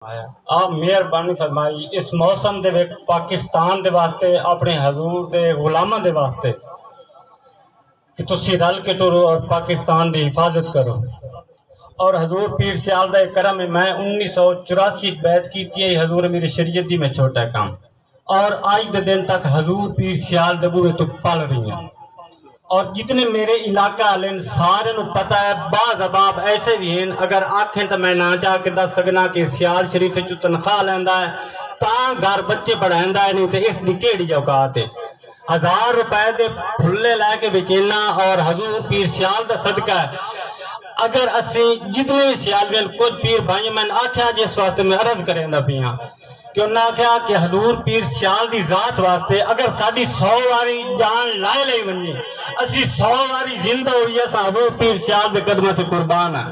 آپ مہربانی فرمائی اس موسم دے وچ پاکستان دے واسطے اپنے حضور دے غلاماں دے واسطے کہ تسی رل کے ٹرو اور پاکستان دی حفاظت کرو۔ اور حضور پیر سیال دا کرم میں 1984 بیعت کیتی ہے حضور میری شریعت دی میں چھوٹا کام اور آج دے دن تک حضور پیر سیال دے بوئے تو پل رہی ہیں اور جتنے میرے علاقہ والے سارے نو پتہ ہے بعض اباب ایسے بھی ہیں اگر آکھیں تو میں نہ جا کے دس سکنا کہ سیال شریف جو تنخواہ لیندہ ہے تاں گھر بچے پڑھائندہ ہے نہیں تو اس دی کیڑی اوقات ہے 1000 روپے دے پھلے لے کے بیچینا اور حضور پیر سیال دا صدقہ ہے۔ اگر اسی جتنے سیال بھی کچھ پیر بھائی میں نے آکھیا جس واسطے میں عرض کریں دا پیاں کہ انہوں نے آکھیا کہ حضور پیر سیال دی ذات واسطے اگر ساڑی 100 واری جان لائے لے بنی اسی 100 واری زندہ ہوئی ہے حضور پیر سیال دے قدمت قربان ہے۔